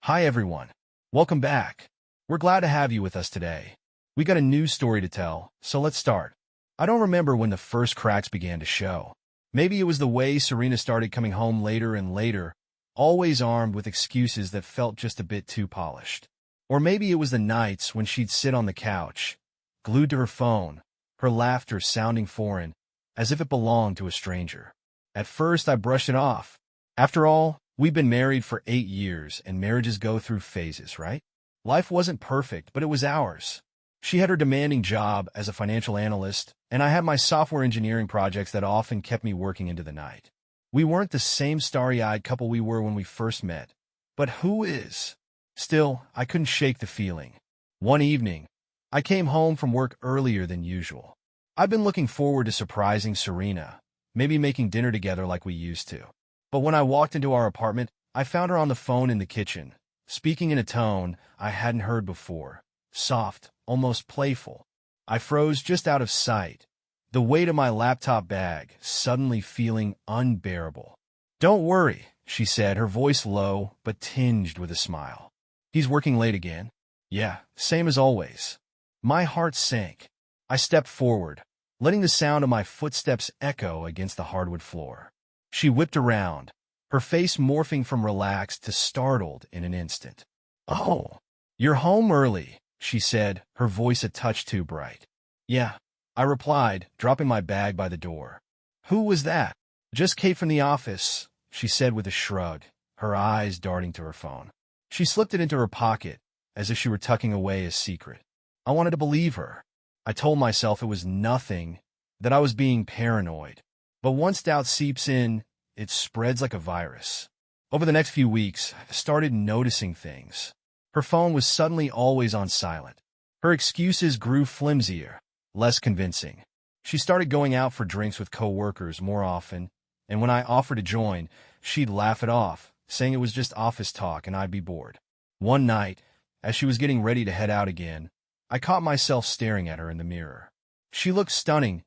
Hi everyone. Welcome back. We're glad to have you with us today. We got a new story to tell, so let's start. I don't remember when the first cracks began to show. Maybe it was the way Serena started coming home later and later, always armed with excuses that felt just a bit too polished. Or maybe it was the nights when she'd sit on the couch, glued to her phone, her laughter sounding foreign, as if it belonged to a stranger. At first, I brushed it off. After all, we've been married for 8 years, and marriages go through phases, right? Life wasn't perfect, but it was ours. She had her demanding job as a financial analyst, and I had my software engineering projects that often kept me working into the night. We weren't the same starry-eyed couple we were when we first met. But who is? Still, I couldn't shake the feeling. One evening, I came home from work earlier than usual. I've been looking forward to surprising Serena, maybe making dinner together like we used to. But when I walked into our apartment, I found her on the phone in the kitchen, speaking in a tone I hadn't heard before, soft, almost playful. I froze just out of sight, the weight of my laptop bag suddenly feeling unbearable. "Don't worry," she said, her voice low but tinged with a smile. "He's working late again?" "Yeah, same as always." My heart sank. I stepped forward, letting the sound of my footsteps echo against the hardwood floor. She whipped around, her face morphing from relaxed to startled in an instant. "Oh, you're home early," she said, her voice a touch too bright. "Yeah," I replied, dropping my bag by the door. "Who was that?" "Just Kate from the office," she said with a shrug, her eyes darting to her phone. She slipped it into her pocket, as if she were tucking away a secret. I wanted to believe her. I told myself it was nothing, that I was being paranoid. But once doubt seeps in, it spreads like a virus. Over the next few weeks, I started noticing things. Her phone was suddenly always on silent. Her excuses grew flimsier, less convincing. She started going out for drinks with coworkers more often, and when I offered to join, she'd laugh it off, saying it was just office talk and I'd be bored. One night, as she was getting ready to head out again, I caught myself staring at her in the mirror. She looked stunning,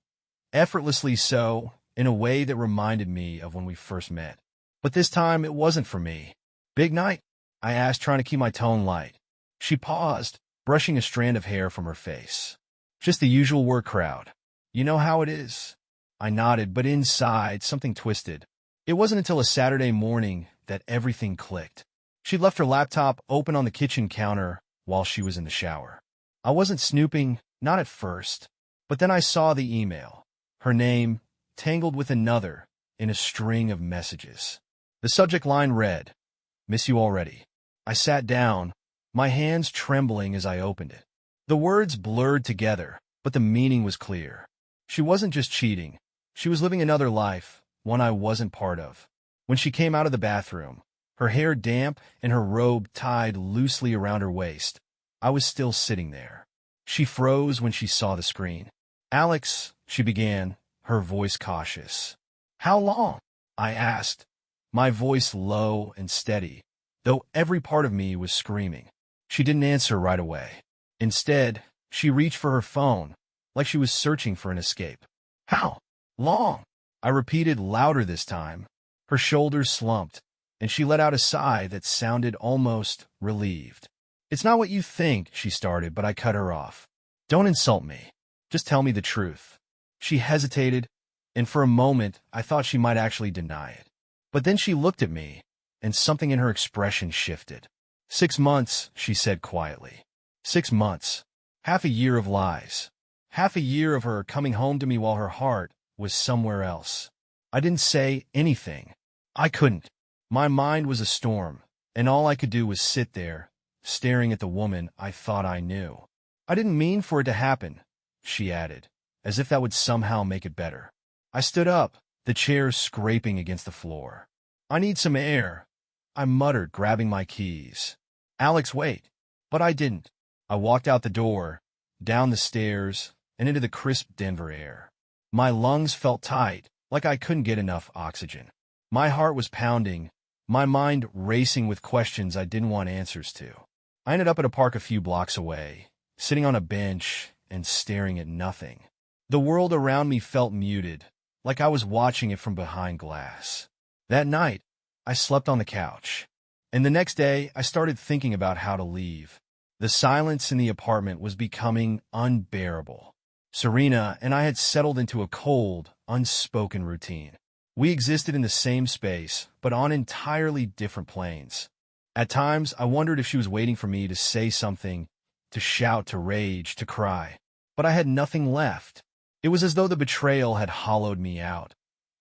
effortlessly so, in a way that reminded me of when we first met. But this time, it wasn't for me. "Big night?" I asked, trying to keep my tone light. She paused, brushing a strand of hair from her face. "Just the usual work crowd. You know how it is." I nodded, but inside, something twisted. It wasn't until a Saturday morning that everything clicked. She'd left her laptop open on the kitchen counter while she was in the shower. I wasn't snooping, not at first, but then I saw the email. Her name, tangled with another, in a string of messages. The subject line read, "Miss you already." I sat down, my hands trembling as I opened it. The words blurred together, but the meaning was clear. She wasn't just cheating. She was living another life, one I wasn't part of. When she came out of the bathroom, her hair damp and her robe tied loosely around her waist, I was still sitting there. She froze when she saw the screen. "Alex," she began, her voice cautious. "How long?" I asked, my voice low and steady, though every part of me was screaming. She didn't answer right away. Instead, she reached for her phone, like she was searching for an escape. "How long?" I repeated louder this time. Her shoulders slumped, and she let out a sigh that sounded almost relieved. "It's not what you think," she started, but I cut her off. "Don't insult me. Just tell me the truth." She hesitated, and for a moment I thought she might actually deny it. But then she looked at me, and something in her expression shifted. "6 months," she said quietly. 6 months. Half a year of lies. Half a year of her coming home to me while her heart was somewhere else. I didn't say anything. I couldn't. My mind was a storm, and all I could do was sit there, staring at the woman I thought I knew. "I didn't mean for it to happen," she added, as if that would somehow make it better. I stood up, the chair scraping against the floor. "I need some air," I muttered, grabbing my keys. "Alex, wait." But I didn't. I walked out the door, down the stairs, and into the crisp Denver air. My lungs felt tight, like I couldn't get enough oxygen. My heart was pounding, my mind racing with questions I didn't want answers to. I ended up at a park a few blocks away, sitting on a bench and staring at nothing. The world around me felt muted, like I was watching it from behind glass. That night, I slept on the couch. And the next day, I started thinking about how to leave. The silence in the apartment was becoming unbearable. Serena and I had settled into a cold, unspoken routine. We existed in the same space, but on entirely different planes. At times, I wondered if she was waiting for me to say something, to shout, to rage, to cry. But I had nothing left. It was as though the betrayal had hollowed me out,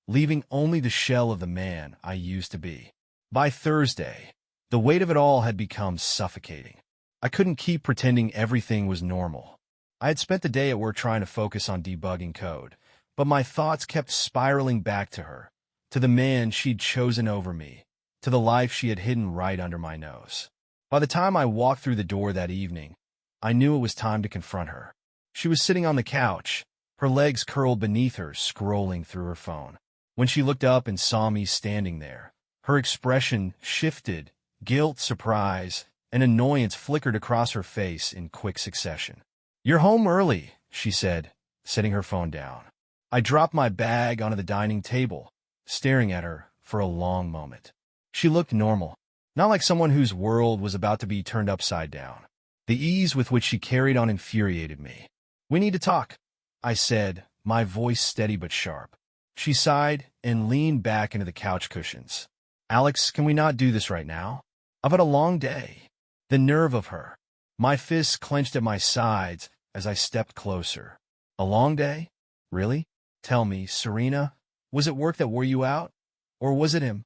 leaving only the shell of the man I used to be. By Thursday, the weight of it all had become suffocating. I couldn't keep pretending everything was normal. I had spent the day at work trying to focus on debugging code, but my thoughts kept spiraling back to her, to the man she'd chosen over me, to the life she had hidden right under my nose. By the time I walked through the door that evening, I knew it was time to confront her. She was sitting on the couch, her legs curled beneath her, scrolling through her phone. When she looked up and saw me standing there, her expression shifted. Guilt, surprise, and annoyance flickered across her face in quick succession. "You're home early," she said, setting her phone down. I dropped my bag onto the dining table, staring at her for a long moment. She looked normal, not like someone whose world was about to be turned upside down. The ease with which she carried on infuriated me. "We need to talk," I said, my voice steady but sharp. She sighed and leaned back into the couch cushions. "Alex, can we not do this right now? I've had a long day." The nerve of her. My fists clenched at my sides as I stepped closer. "A long day? Really? Tell me, Serena, was it work that wore you out? Or was it him?"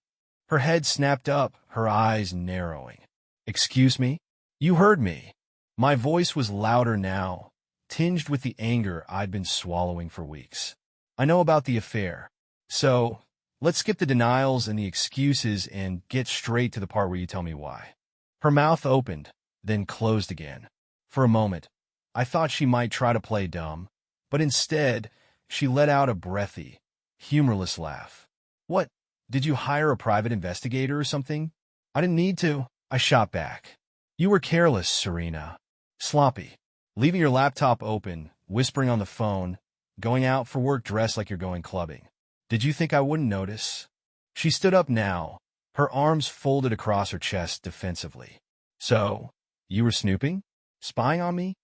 Her head snapped up, her eyes narrowing. "Excuse me? You heard me." My voice was louder now, tinged with the anger I'd been swallowing for weeks. "I know about the affair. So, let's skip the denials and the excuses and get straight to the part where you tell me why." Her mouth opened, then closed again. For a moment, I thought she might try to play dumb, but instead, she let out a breathy, humorless laugh. "What, did you hire a private investigator or something?" "I didn't need to," I shot back. "You were careless, Serena. Sloppy. Leaving your laptop open, whispering on the phone, going out for work dressed like you're going clubbing. Did you think I wouldn't notice?" She stood up now, her arms folded across her chest defensively. "So, you were snooping? Spying on me?"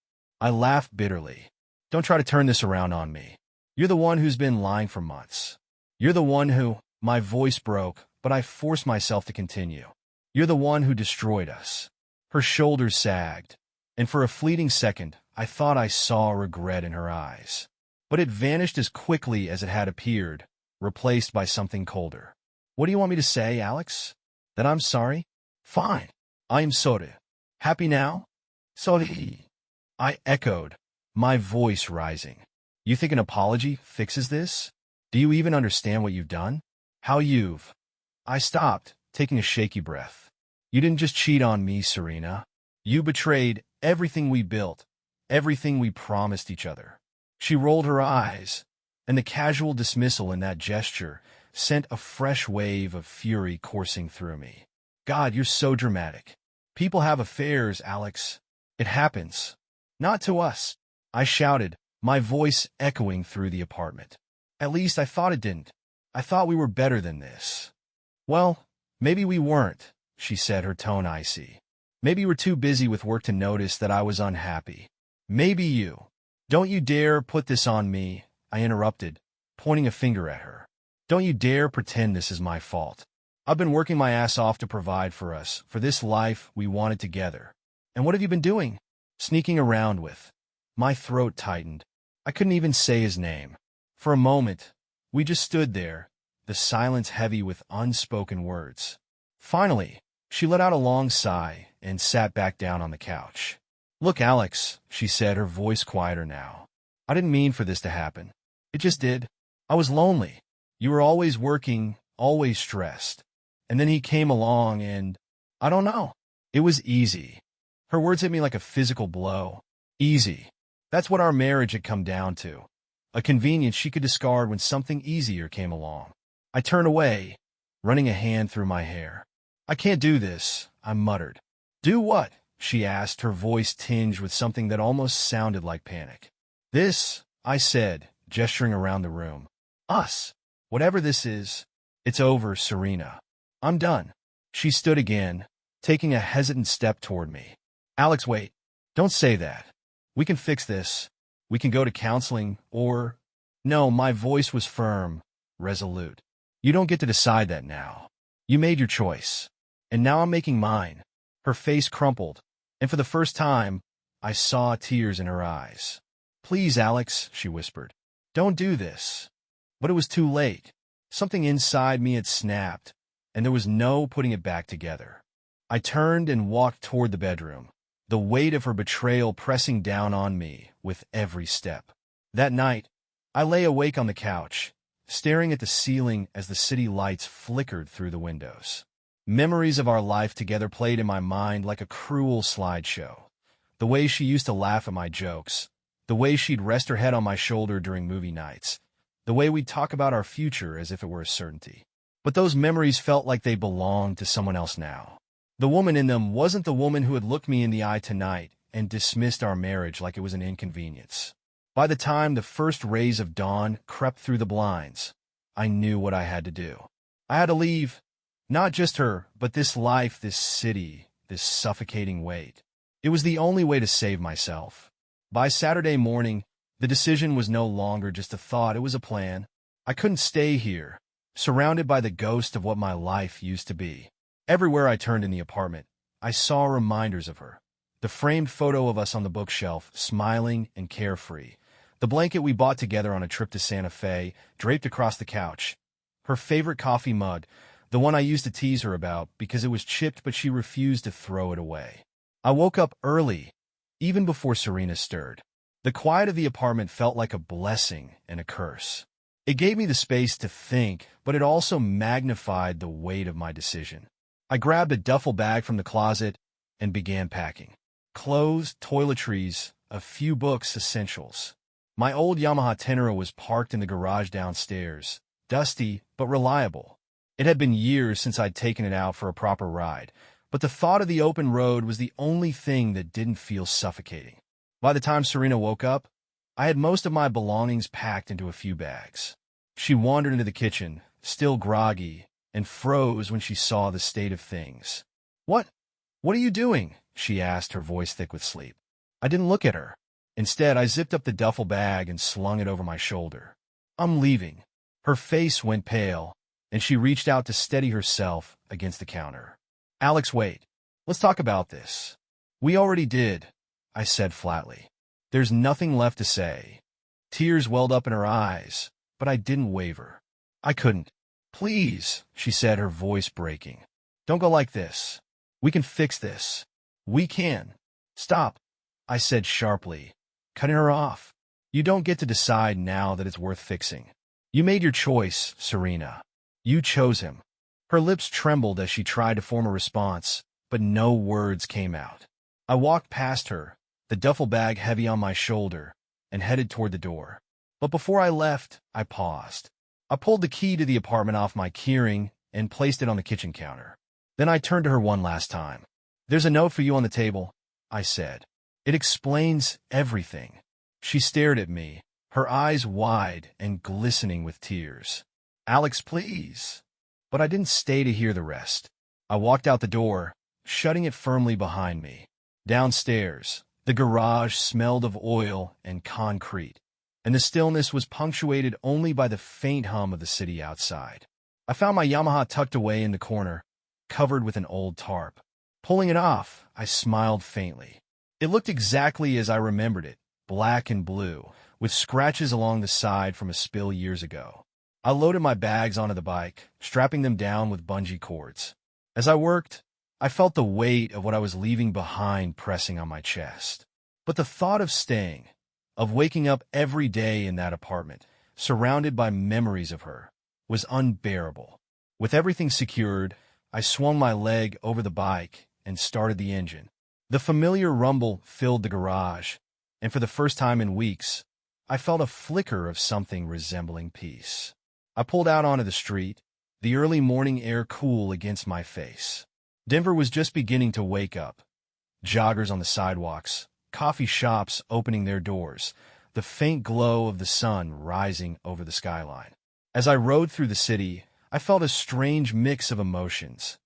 I laughed bitterly. "Don't try to turn this around on me. You're the one who's been lying for months. You're the one who—" My voice broke, but I forced myself to continue. "You're the one who destroyed us." Her shoulders sagged, and for a fleeting second, I thought I saw regret in her eyes. But it vanished as quickly as it had appeared, replaced by something colder. "What do you want me to say, Alex? That I'm sorry? Fine. I am sorry. Happy now?" "Sorry," I echoed, my voice rising. "You think an apology fixes this? Do you even understand what you've done? How you've—" I stopped, taking a shaky breath. "You didn't just cheat on me, Serena. You betrayed everything we built, everything we promised each other." She rolled her eyes, and the casual dismissal in that gesture sent a fresh wave of fury coursing through me. "God, you're so dramatic. People have affairs, Alex. It happens. Not to us," I shouted, my voice echoing through the apartment. "At least I thought it didn't. I thought we were better than this." "Well, maybe we weren't," she said, her tone icy. "Maybe you were too busy with work to notice that I was unhappy. Maybe you—" "Don't you dare put this on me," I interrupted, pointing a finger at her. "Don't you dare pretend this is my fault. I've been working my ass off to provide for us, for this life we wanted together. And what have you been doing? Sneaking around with." My throat tightened. I couldn't even say his name. For a moment, we just stood there, the silence heavy with unspoken words. Finally, she let out a long sigh and sat back down on the couch. "Look, Alex," she said, her voice quieter now. "I didn't mean for this to happen. It just did. I was lonely. You were always working, always stressed. And then he came along and, I don't know. It was easy." Her words hit me like a physical blow. Easy. That's what our marriage had come down to. A convenience she could discard when something easier came along. I turned away, running a hand through my hair. "I can't do this," I muttered. "Do what?" she asked, her voice tinged with something that almost sounded like panic. "This," I said, gesturing around the room. "Us. Whatever this is, it's over, Serena. I'm done." She stood again, taking a hesitant step toward me. Alex, wait. Don't say that. We can fix this. We can go to counseling, or... No, my voice was firm, resolute. You don't get to decide that now. You made your choice. And now I'm making mine. Her face crumpled, and for the first time, I saw tears in her eyes. Please, Alex, she whispered. Don't do this. But it was too late. Something inside me had snapped, and there was no putting it back together. I turned and walked toward the bedroom, the weight of her betrayal pressing down on me with every step. That night, I lay awake on the couch, staring at the ceiling as the city lights flickered through the windows. Memories of our life together played in my mind like a cruel slideshow. The way she used to laugh at my jokes, the way she'd rest her head on my shoulder during movie nights, the way we'd talk about our future as if it were a certainty. But those memories felt like they belonged to someone else now. The woman in them wasn't the woman who had looked me in the eye tonight and dismissed our marriage like it was an inconvenience. By the time the first rays of dawn crept through the blinds, I knew what I had to do. I had to leave. Not just her, but this life, this city, this suffocating weight. It was the only way to save myself. By Saturday morning, the decision was no longer just a thought, it was a plan. I couldn't stay here, surrounded by the ghost of what my life used to be. Everywhere I turned in the apartment, I saw reminders of her. The framed photo of us on the bookshelf, smiling and carefree. The blanket we bought together on a trip to Santa Fe, draped across the couch. Her favorite coffee mug, the one I used to tease her about because it was chipped but she refused to throw it away. I woke up early, even before Serena stirred. The quiet of the apartment felt like a blessing and a curse. It gave me the space to think, but it also magnified the weight of my decision. I grabbed a duffel bag from the closet and began packing. Clothes, toiletries, a few books, essentials. My old Yamaha Tenere was parked in the garage downstairs, dusty but reliable. It had been years since I'd taken it out for a proper ride, but the thought of the open road was the only thing that didn't feel suffocating. By the time Serena woke up, I had most of my belongings packed into a few bags. She wandered into the kitchen, still groggy, and froze when she saw the state of things. What are you doing?" she asked, her voice thick with sleep. I didn't look at her. Instead, I zipped up the duffel bag and slung it over my shoulder. "I'm leaving." Her face went pale, and she reached out to steady herself against the counter. "Alex, wait. Let's talk about this." "We already did," I said flatly. "There's nothing left to say." Tears welled up in her eyes, but I didn't waver. I couldn't. "Please," she said, her voice breaking. "Don't go like this. We can fix this. We can." "Stop," I said sharply, cutting her off. "You don't get to decide now that it's worth fixing. You made your choice, Serena. You chose him." Her lips trembled as she tried to form a response, but no words came out. I walked past her, the duffel bag heavy on my shoulder, and headed toward the door. But before I left, I paused. I pulled the key to the apartment off my keyring and placed it on the kitchen counter. Then I turned to her one last time. "There's a note for you on the table," I said. "It explains everything." She stared at me, her eyes wide and glistening with tears. "Alex, please." But I didn't stay to hear the rest. I walked out the door, shutting it firmly behind me. Downstairs, the garage smelled of oil and concrete, and the stillness was punctuated only by the faint hum of the city outside. I found my Yamaha tucked away in the corner, covered with an old tarp. Pulling it off, I smiled faintly. It looked exactly as I remembered it, black and blue, with scratches along the side from a spill years ago. I loaded my bags onto the bike, strapping them down with bungee cords. As I worked, I felt the weight of what I was leaving behind pressing on my chest. But the thought of staying, of waking up every day in that apartment, surrounded by memories of her, was unbearable. With everything secured, I swung my leg over the bike and started the engine. The familiar rumble filled the garage, and for the first time in weeks, I felt a flicker of something resembling peace. I pulled out onto the street, the early morning air cool against my face. Denver was just beginning to wake up. Joggers on the sidewalks, coffee shops opening their doors, the faint glow of the sun rising over the skyline. As I rode through the city, I felt a strange mix of emotions.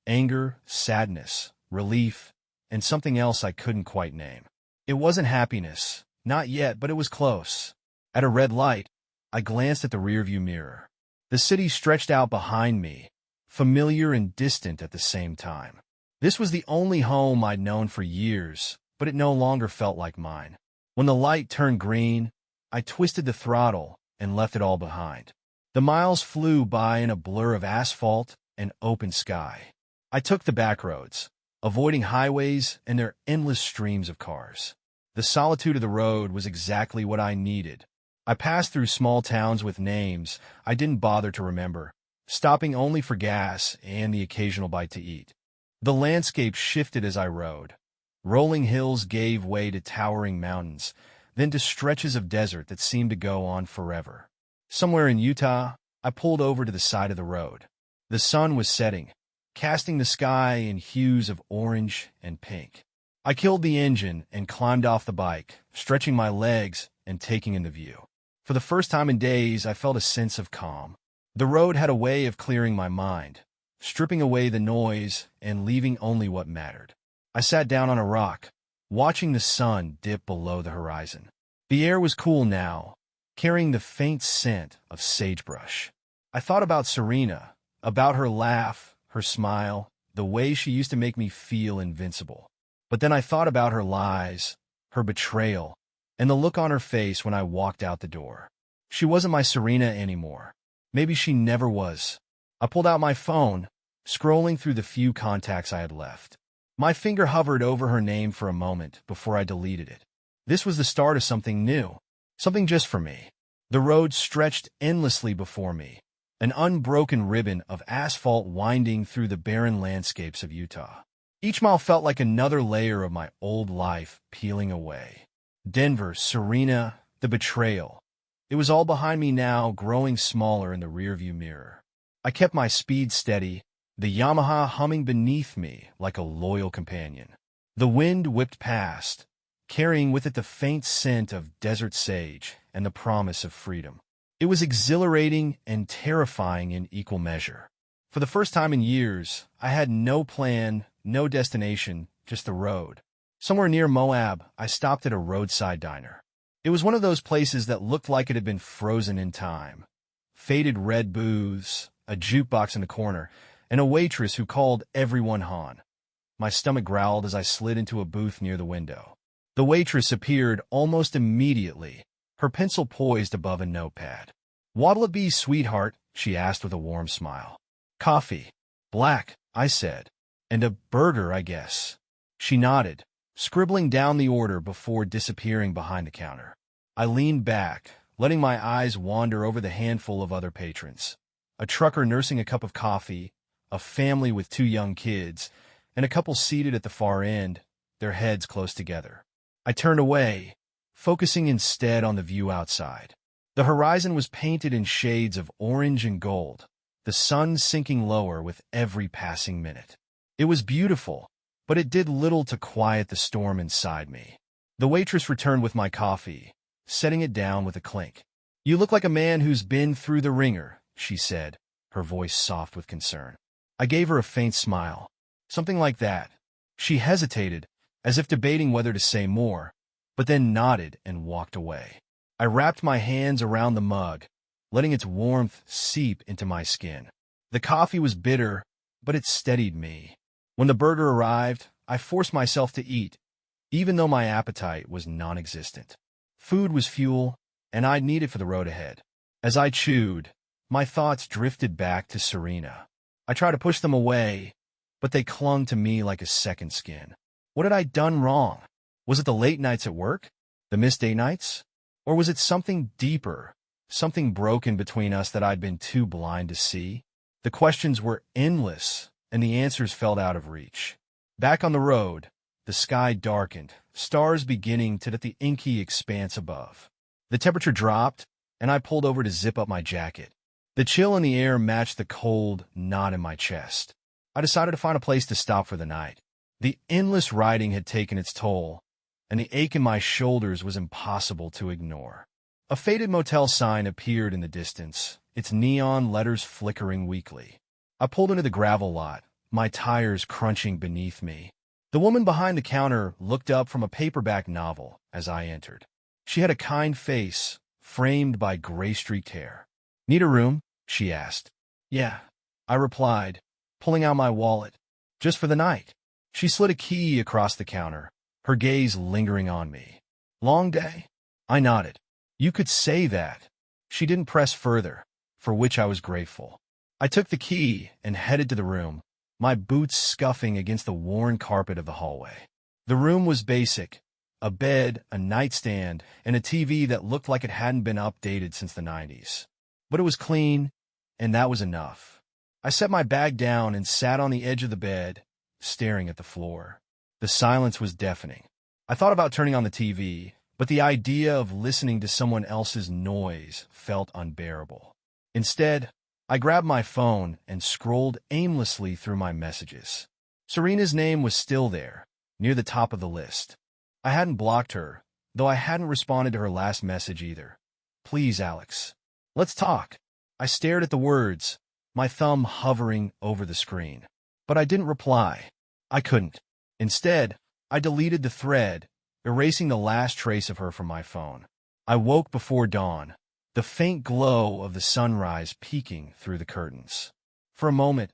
Anger, sadness, relief, and something else I couldn't quite name. It wasn't happiness, not yet, but it was close. At a red light, I glanced at the rearview mirror. The city stretched out behind me, familiar and distant at the same time. This was the only home I'd known for years, but it no longer felt like mine. When the light turned green, I twisted the throttle and left it all behind. The miles flew by in a blur of asphalt and open sky. I took the back roads, avoiding highways and their endless streams of cars. The solitude of the road was exactly what I needed. I passed through small towns with names I didn't bother to remember, stopping only for gas and the occasional bite to eat. The landscape shifted as I rode. Rolling hills gave way to towering mountains, then to stretches of desert that seemed to go on forever. Somewhere in Utah, I pulled over to the side of the road. The sun was setting, casting the sky in hues of orange and pink. I killed the engine and climbed off the bike, stretching my legs and taking in the view. For the first time in days, I felt a sense of calm. The road had a way of clearing my mind, stripping away the noise and leaving only what mattered. I sat down on a rock, watching the sun dip below the horizon. The air was cool now, carrying the faint scent of sagebrush. I thought about Serena, about her laugh, her smile, the way she used to make me feel invincible. But then I thought about her lies, her betrayal, and the look on her face when I walked out the door. She wasn't my Serena anymore. Maybe she never was. I pulled out my phone, scrolling through the few contacts I had left. My finger hovered over her name for a moment before I deleted it. This was the start of something new, something just for me. The road stretched endlessly before me, an unbroken ribbon of asphalt winding through the barren landscapes of Utah. Each mile felt like another layer of my old life peeling away. Denver, Serena, the betrayal. It was all behind me now, growing smaller in the rearview mirror. I kept my speed steady, the Yamaha humming beneath me like a loyal companion. The wind whipped past, carrying with it the faint scent of desert sage and the promise of freedom. It was exhilarating and terrifying in equal measure. For the first time in years, I had no plan, no destination, just the road. Somewhere near Moab, I stopped at a roadside diner. It was one of those places that looked like it had been frozen in time. Faded red booths, a jukebox in the corner, and a waitress who called everyone Han. My stomach growled as I slid into a booth near the window. The waitress appeared almost immediately, her pencil poised above a notepad. "What'll it be, sweetheart?" she asked with a warm smile. "Coffee. Black," I said. "And a burger, I guess." She nodded, scribbling down the order before disappearing behind the counter. I leaned back, letting my eyes wander over the handful of other patrons. A trucker nursing a cup of coffee, a family with 2 young kids, and a couple seated at the far end, their heads close together. I turned away, focusing instead on the view outside. The horizon was painted in shades of orange and gold, the sun sinking lower with every passing minute. It was beautiful, but it did little to quiet the storm inside me. The waitress returned with my coffee, setting it down with a clink. "You look like a man who's been through the ringer," she said, her voice soft with concern. I gave her a faint smile. "Something like that." She hesitated, as if debating whether to say more, but then nodded and walked away. I wrapped my hands around the mug, letting its warmth seep into my skin. The coffee was bitter, but it steadied me. When the burger arrived, I forced myself to eat, even though my appetite was non-existent. Food was fuel, and I'd need it for the road ahead. As I chewed, my thoughts drifted back to Serena. I tried to push them away, but they clung to me like a second skin. What had I done wrong? Was it the late nights at work? The missed date nights? Or was it something deeper, something broken between us that I'd been too blind to see? The questions were endless, and the answers felt out of reach. Back on the road, the sky darkened, stars beginning to dot the inky expanse above. The temperature dropped, and I pulled over to zip up my jacket. The chill in the air matched the cold knot in my chest. I decided to find a place to stop for the night. The endless riding had taken its toll, and the ache in my shoulders was impossible to ignore. A faded motel sign appeared in the distance, its neon letters flickering weakly. I pulled into the gravel lot, my tires crunching beneath me. The woman behind the counter looked up from a paperback novel as I entered. She had a kind face, framed by gray-streaked hair. "Need a room?" she asked. "Yeah," I replied, pulling out my wallet. "Just for the night." She slid a key across the counter, her gaze lingering on me. "Long day?" I nodded. "You could say that." She didn't press further, for which I was grateful. I took the key and headed to the room, my boots scuffing against the worn carpet of the hallway. The room was basic: a bed, a nightstand, and a TV that looked like it hadn't been updated since the 90s. But it was clean, and that was enough. I set my bag down and sat on the edge of the bed, staring at the floor. The silence was deafening. I thought about turning on the TV, but the idea of listening to someone else's noise felt unbearable. Instead, I grabbed my phone and scrolled aimlessly through my messages. Serena's name was still there, near the top of the list. I hadn't blocked her, though I hadn't responded to her last message either. "Please, Alex. Let's talk." I stared at the words, my thumb hovering over the screen. But I didn't reply. I couldn't. Instead, I deleted the thread, erasing the last trace of her from my phone. I woke before dawn, the faint glow of the sunrise peeking through the curtains. For a moment,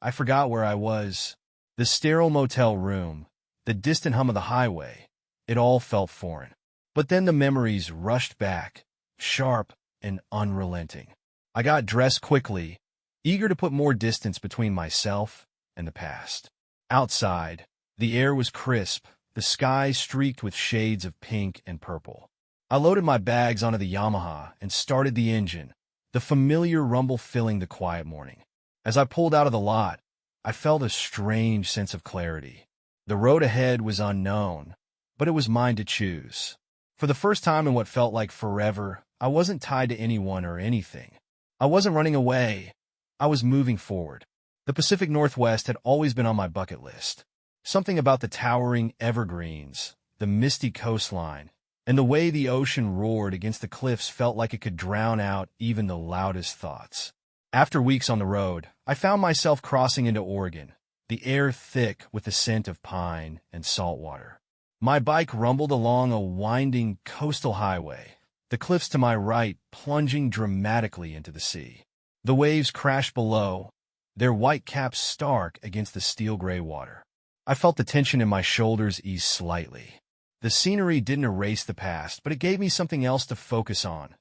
I forgot where I was. The sterile motel room, the distant hum of the highway, it all felt foreign. But then the memories rushed back, sharp and unrelenting. I got dressed quickly, eager to put more distance between myself and the past. Outside, the air was crisp, the sky streaked with shades of pink and purple. I loaded my bags onto the Yamaha and started the engine, the familiar rumble filling the quiet morning. As I pulled out of the lot, I felt a strange sense of clarity. The road ahead was unknown, but it was mine to choose. For the first time in what felt like forever, I wasn't tied to anyone or anything. I wasn't running away. I was moving forward. The Pacific Northwest had always been on my bucket list. Something about the towering evergreens, the misty coastline, and the way the ocean roared against the cliffs felt like it could drown out even the loudest thoughts. After weeks on the road, I found myself crossing into Oregon, the air thick with the scent of pine and salt water. My bike rumbled along a winding coastal highway, the cliffs to my right plunging dramatically into the sea. The waves crashed below, their white caps stark against the steel-gray water. I felt the tension in my shoulders ease slightly. The scenery didn't erase the past, but it gave me something else to focus on.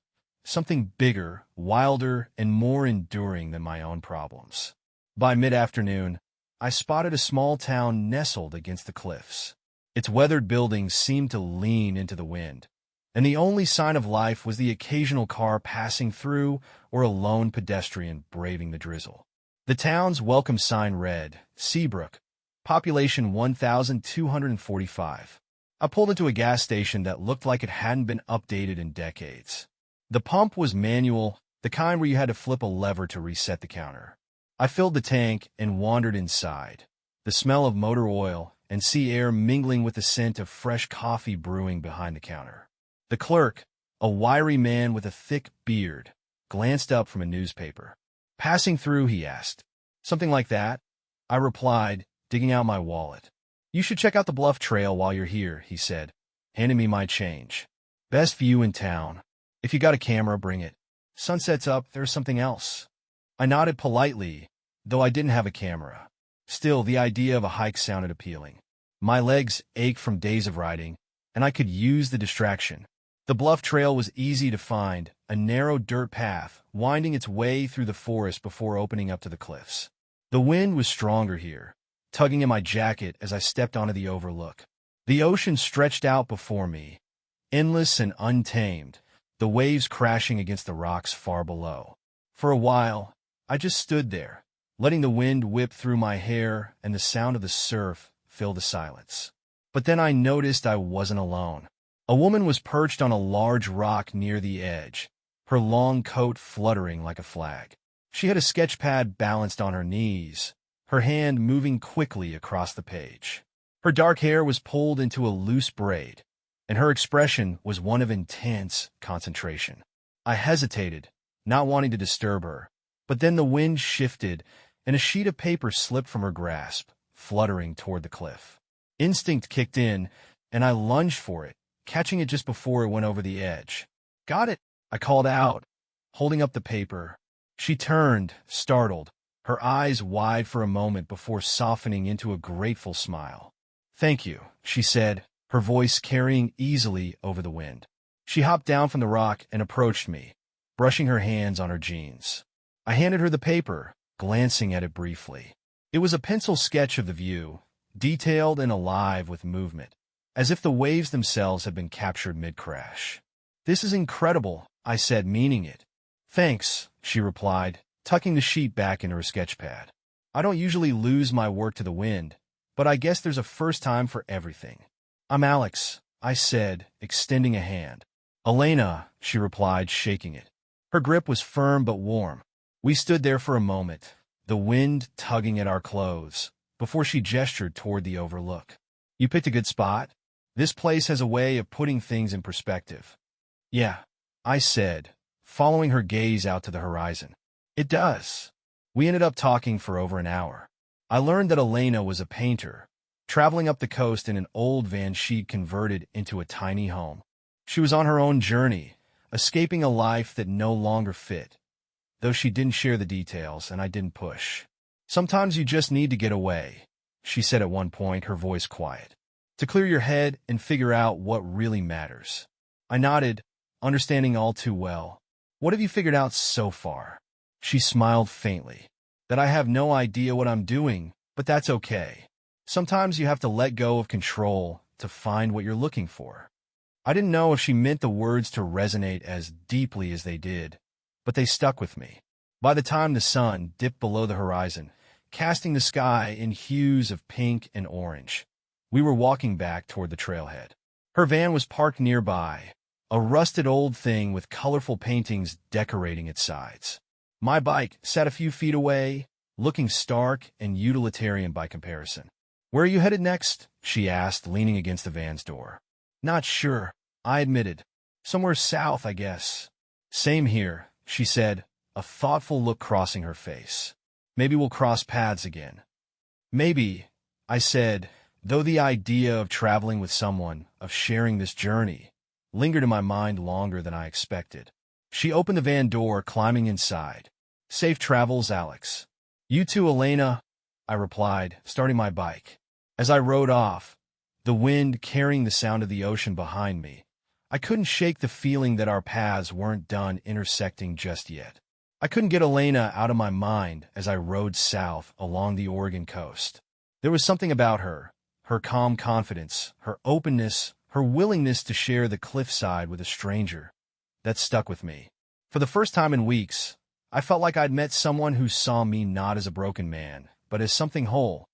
Something bigger, wilder, and more enduring than my own problems. By mid-afternoon, I spotted a small town nestled against the cliffs. Its weathered buildings seemed to lean into the wind, and the only sign of life was the occasional car passing through or a lone pedestrian braving the drizzle. The town's welcome sign read, "Seabrook, population 1,245. I pulled into a gas station that looked like it hadn't been updated in decades. The pump was manual, the kind where you had to flip a lever to reset the counter. I filled the tank and wandered inside, the smell of motor oil and sea air mingling with the scent of fresh coffee brewing behind the counter. The clerk, a wiry man with a thick beard, glanced up from a newspaper. "Passing through," he asked. "Something like that," I replied, digging out my wallet. "You should check out the Bluff Trail while you're here," he said, handing me my change. "Best view in town. If you got a camera, bring it. Sunset's up, there's something else." I nodded politely, though I didn't have a camera. Still, the idea of a hike sounded appealing. My legs ached from days of riding, and I could use the distraction. The Bluff Trail was easy to find, a narrow dirt path winding its way through the forest before opening up to the cliffs. The wind was stronger here, tugging at my jacket as I stepped onto the overlook. The ocean stretched out before me, endless and untamed, the waves crashing against the rocks far below. For a while, I just stood there, letting the wind whip through my hair and the sound of the surf fill the silence. But then I noticed I wasn't alone. A woman was perched on a large rock near the edge, her long coat fluttering like a flag. She had a sketch pad balanced on her knees, her hand moving quickly across the page. Her dark hair was pulled into a loose braid, and her expression was one of intense concentration. I hesitated, not wanting to disturb her, but then the wind shifted, and a sheet of paper slipped from her grasp, fluttering toward the cliff. Instinct kicked in, and I lunged for it, catching it just before it went over the edge. "Got it!" I called out, holding up the paper. She turned, startled, her eyes wide for a moment before softening into a grateful smile. "Thank you," she said, her voice carrying easily over the wind. She hopped down from the rock and approached me, brushing her hands on her jeans. I handed her the paper, glancing at it briefly. It was a pencil sketch of the view, detailed and alive with movement, as if the waves themselves had been captured mid-crash. "This is incredible," I said, meaning it. "Thanks," she replied, tucking the sheet back into her sketchpad. "I don't usually lose my work to the wind, but I guess there's a first time for everything." "I'm Alex," I said, extending a hand. "Elena," she replied, shaking it. Her grip was firm but warm. We stood there for a moment, the wind tugging at our clothes, before she gestured toward the overlook. "You picked a good spot. This place has a way of putting things in perspective." "Yeah," I said, following her gaze out to the horizon. "It does." We ended up talking for over an hour. I learned that Elena was a painter, traveling up the coast in an old van she'd converted into a tiny home. She was on her own journey, escaping a life that no longer fit, though she didn't share the details and I didn't push. "Sometimes you just need to get away," she said at one point, her voice quiet, "to clear your head and figure out what really matters." I nodded, understanding all too well. "What have you figured out so far?" She smiled faintly. "That I have no idea what I'm doing, but that's okay. Sometimes you have to let go of control to find what you're looking for." I didn't know if she meant the words to resonate as deeply as they did, but they stuck with me. By the time the sun dipped below the horizon, casting the sky in hues of pink and orange, we were walking back toward the trailhead. Her van was parked nearby, a rusted old thing with colorful paintings decorating its sides. My bike sat a few feet away, looking stark and utilitarian by comparison. "Where are you headed next?" she asked, leaning against the van's door. "Not sure," I admitted. "Somewhere south, I guess." "Same here," she said, a thoughtful look crossing her face. "Maybe we'll cross paths again." "Maybe," I said, though the idea of traveling with someone, of sharing this journey, lingered in my mind longer than I expected. She opened the van door, climbing inside. "Safe travels, Alex." "You too, Elena," I replied, starting my bike. As I rode off, the wind carrying the sound of the ocean behind me, I couldn't shake the feeling that our paths weren't done intersecting just yet. I couldn't get Elena out of my mind as I rode south along the Oregon coast. There was something about her calm confidence, her openness, her willingness to share the cliffside with a stranger, that stuck with me. For the first time in weeks, I felt like I'd met someone who saw me not as a broken man, but as something whole,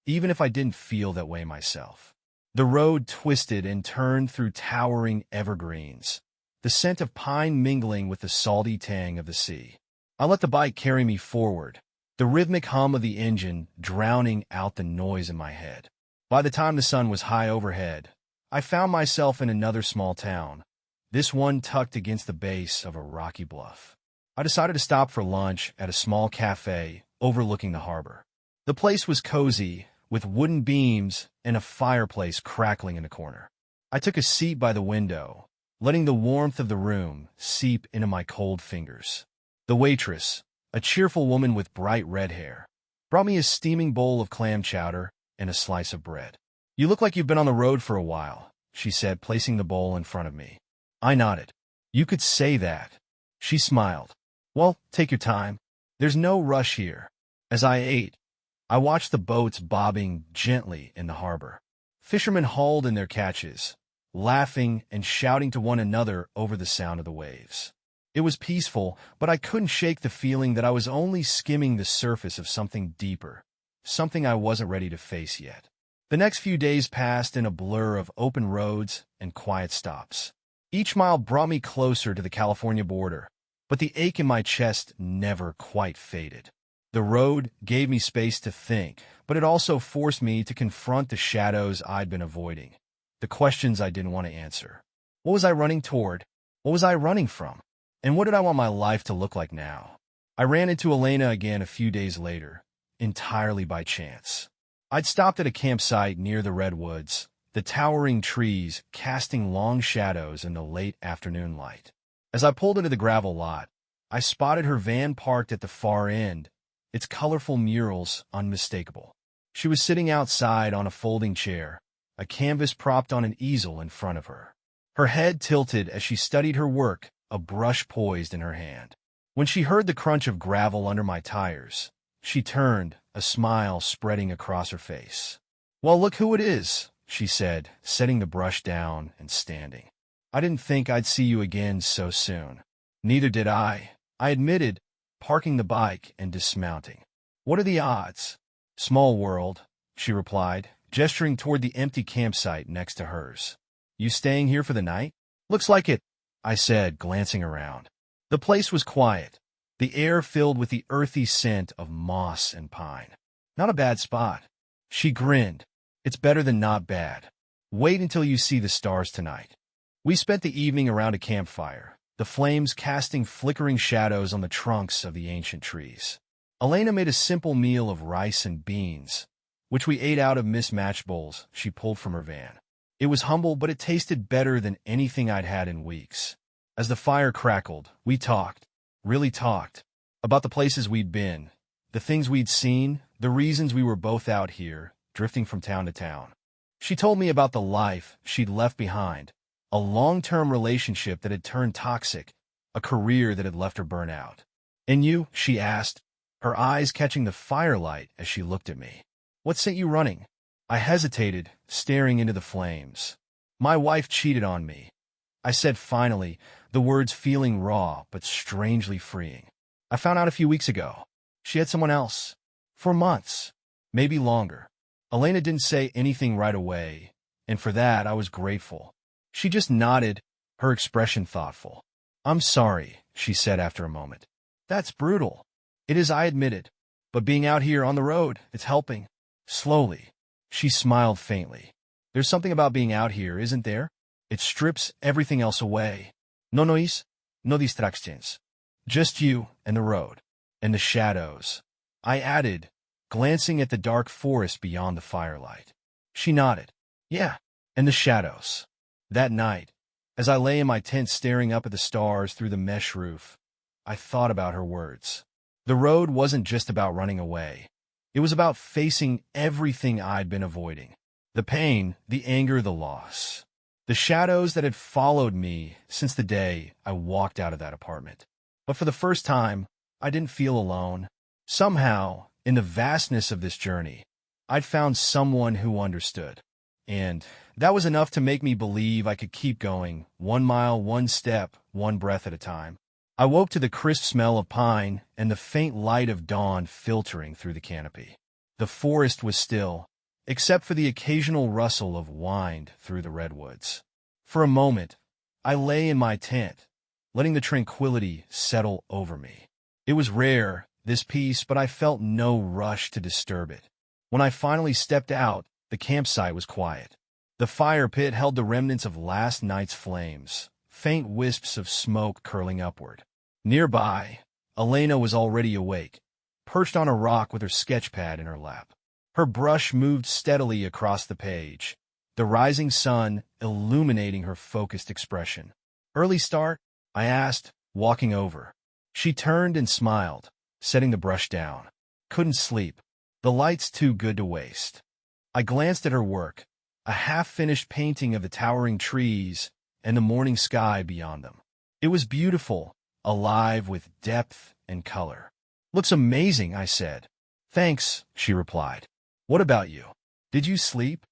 even if I didn't feel that way myself. The road twisted and turned through towering evergreens, the scent of pine mingling with the salty tang of the sea. I let the bike carry me forward, the rhythmic hum of the engine drowning out the noise in my head. By the time the sun was high overhead, I found myself in another small town, this one tucked against the base of a rocky bluff. I decided to stop for lunch at a small cafe overlooking the harbor. The place was cozy, with wooden beams and a fireplace crackling in the corner. I took a seat by the window, letting the warmth of the room seep into my cold fingers. The waitress, a cheerful woman with bright red hair, brought me a steaming bowl of clam chowder and a slice of bread. "You look like you've been on the road for a while," she said, placing the bowl in front of me. I nodded. "You could say that." She smiled. "Well, take your time. There's no rush here." As I ate, I watched the boats bobbing gently in the harbor. Fishermen hauled in their catches, laughing and shouting to one another over the sound of the waves. It was peaceful, but I couldn't shake the feeling that I was only skimming the surface of something deeper, something I wasn't ready to face yet. The next few days passed in a blur of open roads and quiet stops. Each mile brought me closer to the California border, but the ache in my chest never quite faded. The road gave me space to think, but it also forced me to confront the shadows I'd been avoiding, the questions I didn't want to answer. What was I running toward? What was I running from? And what did I want my life to look like now? I ran into Elena again a few days later, entirely by chance. I'd stopped at a campsite near the redwoods, the towering trees casting long shadows in the late afternoon light. As I pulled into the gravel lot, I spotted her van parked at the far end, its colorful murals unmistakable. She was sitting outside on a folding chair, a canvas propped on an easel in front of her. Her head tilted as she studied her work, a brush poised in her hand. When she heard the crunch of gravel under my tires, she turned, a smile spreading across her face. "Well, look who it is," she said, setting the brush down and standing. "I didn't think I'd see you again so soon." "Neither did I admitted, parking the bike and dismounting. "What are the odds?" "Small world," she replied, gesturing toward the empty campsite next to hers. "You staying here for the night?" "Looks like it," I said, glancing around. The place was quiet, the air filled with the earthy scent of moss and pine. "Not a bad spot." She grinned. "It's better than not bad. Wait until you see the stars tonight." We spent the evening around a campfire, the flames casting flickering shadows on the trunks of the ancient trees. Elena made a simple meal of rice and beans, which we ate out of mismatched bowls she pulled from her van. It was humble, but it tasted better than anything I'd had in weeks. As the fire crackled, we talked, really talked, about the places we'd been, the things we'd seen, the reasons we were both out here, drifting from town to town. She told me about the life she'd left behind, a long-term relationship that had turned toxic, a career that had left her burnt out. "And you?" she asked, her eyes catching the firelight as she looked at me. "What sent you running?" I hesitated, staring into the flames. "My wife cheated on me," I said finally, the words feeling raw but strangely freeing. "I found out a few weeks ago. She had someone else. For months. Maybe longer." Elena didn't say anything right away, and for that I was grateful. She just nodded, her expression thoughtful. "I'm sorry," she said after a moment. "That's brutal." "It is," I admitted. "But being out here on the road, it's helping." Slowly, she smiled faintly. "There's something about being out here, isn't there? It strips everything else away. No noise, no distractions. Just you and the road. And the shadows," I added, glancing at the dark forest beyond the firelight. She nodded. "Yeah, and the shadows." That night, as I lay in my tent staring up at the stars through the mesh roof, I thought about her words. The road wasn't just about running away. It was about facing everything I'd been avoiding. The pain, the anger, the loss. The shadows that had followed me since the day I walked out of that apartment. But for the first time, I didn't feel alone. Somehow, in the vastness of this journey, I'd found someone who understood. And that was enough to make me believe I could keep going, 1 mile, 1 step, 1 breath at a time. I woke to the crisp smell of pine and the faint light of dawn filtering through the canopy. The forest was still, except for the occasional rustle of wind through the redwoods. For a moment, I lay in my tent, letting the tranquility settle over me. It was rare, this peace, but I felt no rush to disturb it. When I finally stepped out, the campsite was quiet. The fire pit held the remnants of last night's flames, faint wisps of smoke curling upward. Nearby, Elena was already awake, perched on a rock with her sketch pad in her lap. Her brush moved steadily across the page, the rising sun illuminating her focused expression. "Early start?" I asked, walking over. She turned and smiled, setting the brush down. "Couldn't sleep. The light's too good to waste." I glanced at her work, a half-finished painting of the towering trees and the morning sky beyond them. It was beautiful, alive with depth and color. "Looks amazing," I said. "Thanks," she replied. "What about you? Did you sleep?"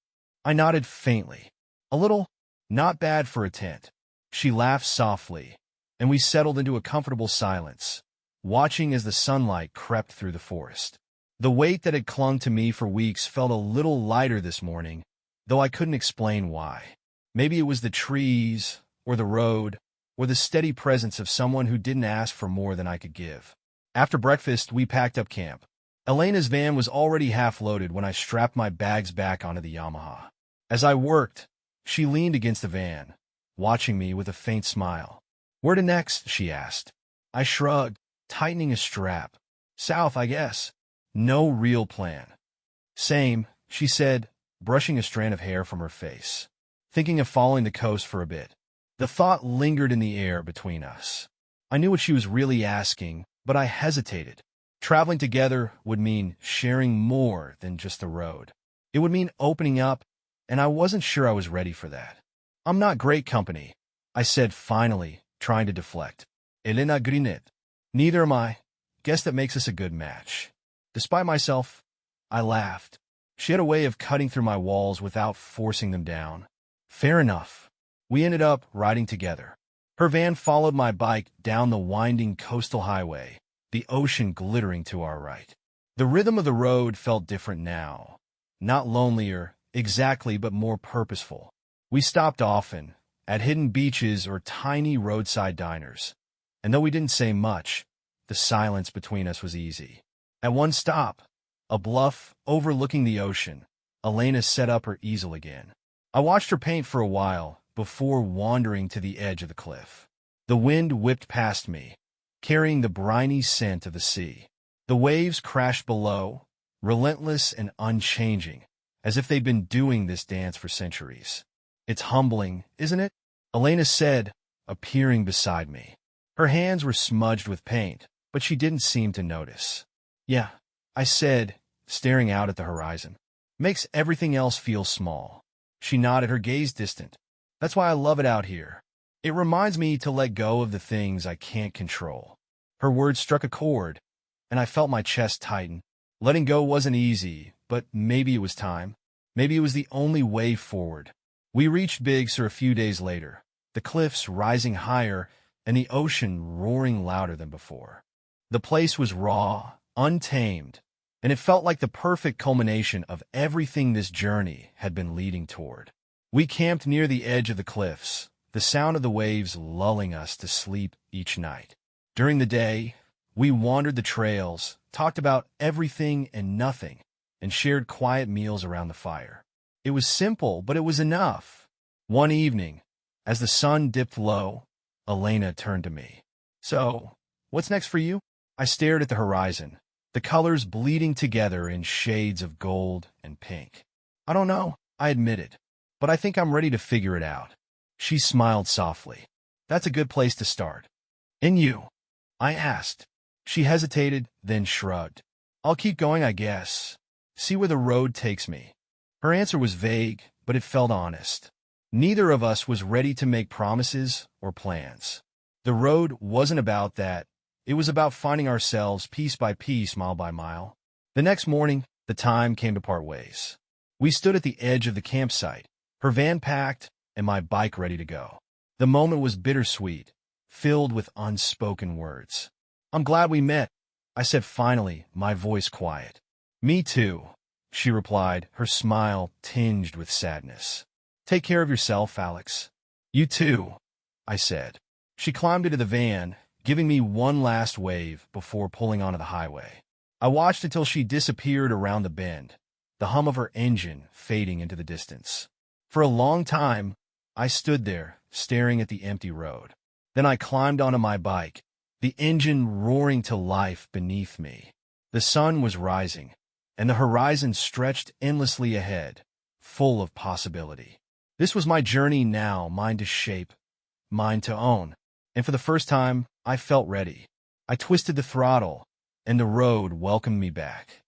I nodded faintly. "A little. Not bad for a tent." She laughed softly, and we settled into a comfortable silence, watching as the sunlight crept through the forest. The weight that had clung to me for weeks felt a little lighter this morning, though I couldn't explain why. Maybe it was the trees, or the road, or the steady presence of someone who didn't ask for more than I could give. After breakfast, we packed up camp. Elena's van was already half-loaded when I strapped my bags back onto the Yamaha. As I worked, she leaned against the van, watching me with a faint smile. "Where to next?" she asked. I shrugged, tightening a strap. "South, I guess. No real plan. Same, she said, brushing a strand of hair from her face. Thinking of following the coast for a bit. The thought lingered in the air between us. I knew what she was really asking, but I hesitated. Traveling together would mean sharing more than just the road. It would mean opening up, and I wasn't sure I was ready for that. I'm not great company, I said finally, trying to deflect. Elena grinet. Neither am I. Guess that makes us a good match. Despite myself, I laughed. She had a way of cutting through my walls without forcing them down. Fair enough. We ended up riding together. Her van followed my bike down the winding coastal highway, the ocean glittering to our right. The rhythm of the road felt different now. Not lonelier, exactly, but more purposeful. We stopped often, at hidden beaches or tiny roadside diners. And though we didn't say much, the silence between us was easy. At one stop, a bluff overlooking the ocean, Elena set up her easel again. I watched her paint for a while before wandering to the edge of the cliff. The wind whipped past me, carrying the briny scent of the sea. The waves crashed below, relentless and unchanging, as if they'd been doing this dance for centuries. It's humbling, isn't it? Elena said, appearing beside me. Her hands were smudged with paint, but she didn't seem to notice. Yeah, I said, staring out at the horizon. Makes everything else feel small. She nodded, her gaze distant. That's why I love it out here. It reminds me to let go of the things I can't control. Her words struck a chord, and I felt my chest tighten. Letting go wasn't easy, but maybe it was time. Maybe it was the only way forward. We reached Big Sur a few days later, the cliffs rising higher and the ocean roaring louder than before. The place was raw, untamed, and it felt like the perfect culmination of everything this journey had been leading toward. We camped near the edge of the cliffs, the sound of the waves lulling us to sleep each night. During the day, we wandered the trails, talked about everything and nothing, and shared quiet meals around the fire. It was simple, but it was enough. One evening, as the sun dipped low, Elena turned to me. So, what's next for you? I stared at the horizon, the colors bleeding together in shades of gold and pink. I don't know, I admitted, but I think I'm ready to figure it out. She smiled softly. That's a good place to start. And you? I asked. She hesitated, then shrugged. I'll keep going, I guess. See where the road takes me. Her answer was vague, but it felt honest. Neither of us was ready to make promises or plans. The road wasn't about that. It was about finding ourselves piece by piece, mile by mile. The next morning, the time came to part ways. We stood at the edge of the campsite, her van packed and my bike ready to go. The moment was bittersweet, filled with unspoken words. I'm glad we met, I said finally, my voice quiet. Me too, she replied, her smile tinged with sadness. Take care of yourself, Alex. You too, I said. She climbed into the van, giving me one last wave before pulling onto the highway. I watched until she disappeared around the bend, the hum of her engine fading into the distance. For a long time, I stood there, staring at the empty road. Then I climbed onto my bike, the engine roaring to life beneath me. The sun was rising, and the horizon stretched endlessly ahead, full of possibility. This was my journey now, mine to shape, mine to own. And for the first time, I felt ready. I twisted the throttle, and the road welcomed me back.